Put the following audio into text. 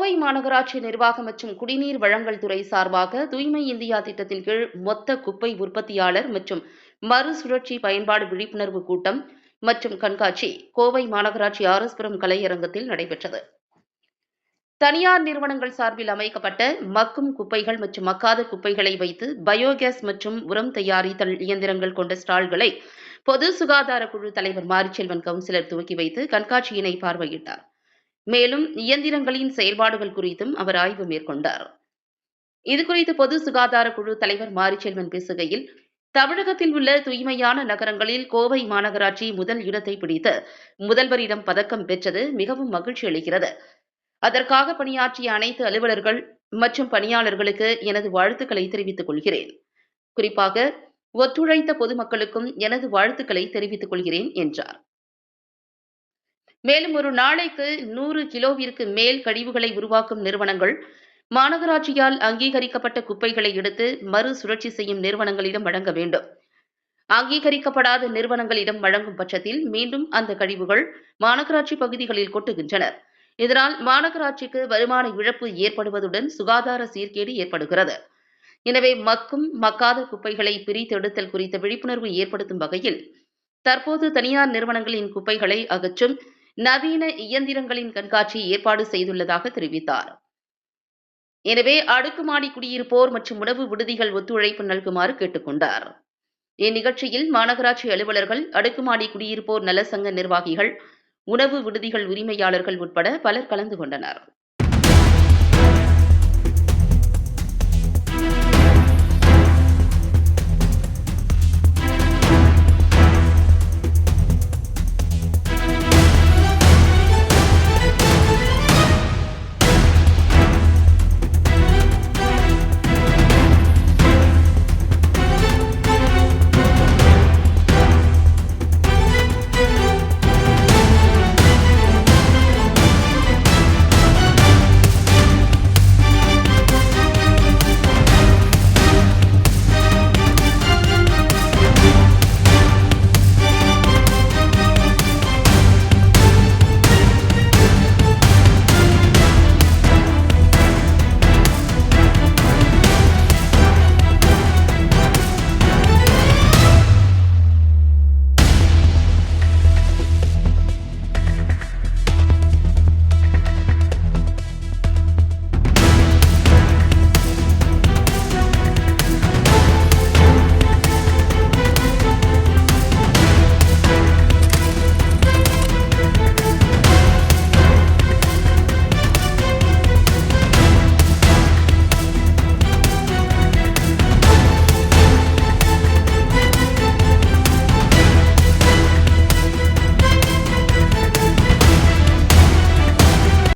கோவை மாநகராட்சி நிர்வாகம் மற்றும் குடிநீர் வழங்கல் துறை சார்பாக தூய்மை இந்தியா திட்டத்தின் கீழ் மொத்த குப்பை உற்பத்தியாளர் மற்றும் மறுசுழற்சி பயன்பாடு விழிப்புணர்வு கூட்டம் மற்றும் கண்காட்சி கோவை மாநகராட்சி ஆர்எஸ்புரம் கலையரங்கத்தில் நடைபெற்றது. தனியார் நிறுவனங்கள் சார்பில் அமைக்கப்பட்ட மக்கும் குப்பைகள் மற்றும் மக்காத குப்பைகளை வைத்து பயோகேஸ் மற்றும் உரம் தயாரித்தல் இயந்திரங்கள் கொண்ட ஸ்டால்களை பொது சுகாதார குழு தலைவர் மாரிச்செல்வன் கவுன்சிலர் துவக்கி வைத்து கண்காட்சியினை பார்வையிட்டார். மேலும் இயந்திரங்களின் செயல்பாடுகள் குறித்தும் அவர் ஆய்வு மேற்கொண்டார். இதுகுறித்து பொது சுகாதார குழு தலைவர் மாரிச்செல்வன் பேசுகையில், தமிழகத்தில் உள்ள தூய்மையான நகரங்களில் கோவை மாநகராட்சி முதல் இடத்தை பிடித்து முதல்வரிடம் பதக்கம் பெற்றது மிகவும் மகிழ்ச்சி அளிக்கிறது. அதற்காக பணியாற்றிய அனைத்து அலுவலர்கள் மற்றும் பணியாளர்களுக்கு எனது வாழ்த்துக்களை தெரிவித்துக் கொள்கிறேன். குறிப்பாக ஒத்துழைத்த பொதுமக்களுக்கும் எனது வாழ்த்துக்களை தெரிவித்துக் கொள்கிறேன் என்றார். மேலும் ஒரு நாளைக்கு 100 கிலோவிற்கு மேல் கழிவுகளை உருவாக்கும் நிறுவனங்கள் மாநகராட்சியால் அங்கீகரிக்கப்பட்ட குப்பைகளை எடுத்து மறுசுழற்சி செய்யும் நிறுவனங்களிடம் வழங்க வேண்டும். அங்கீகரிக்கப்படாத நிறுவனங்களிடம் வழங்கும் பட்சத்தில் மீண்டும் அந்த கழிவுகள் மாநகராட்சி பகுதிகளில் கொட்டுகின்றனர். இதனால் மாநகராட்சிக்கு வருமான இழப்பு ஏற்படுவதுடன் சுகாதார சீர்கேடு ஏற்படுகிறது. எனவே மக்கும் மக்காத குப்பைகளை பிரித்தெடுத்தல் குறித்த விழிப்புணர்வு ஏற்படுத்தும் வகையில் தற்போது தனியார் நிறுவனங்களின் குப்பைகளை அகற்றும் நவீன இயந்திரங்களின் கண்காட்சி ஏற்பாடு செய்துள்ளதாக தெரிவித்தார். எனவே அடுக்குமாடி குடியிருப்போர் மற்றும் உணவு விடுதிகள் ஒத்துழைப்பு நல்குமாறு கேட்டுக் கொண்டார். இந்நிகழ்ச்சியில் மாநகராட்சி அலுவலர்கள், அடுக்குமாடி குடியிருப்போர் நலசங்க நிர்வாகிகள், உணவு விடுதிகள் உரிமையாளர்கள் உட்பட பலர் கலந்து கொண்டனர்.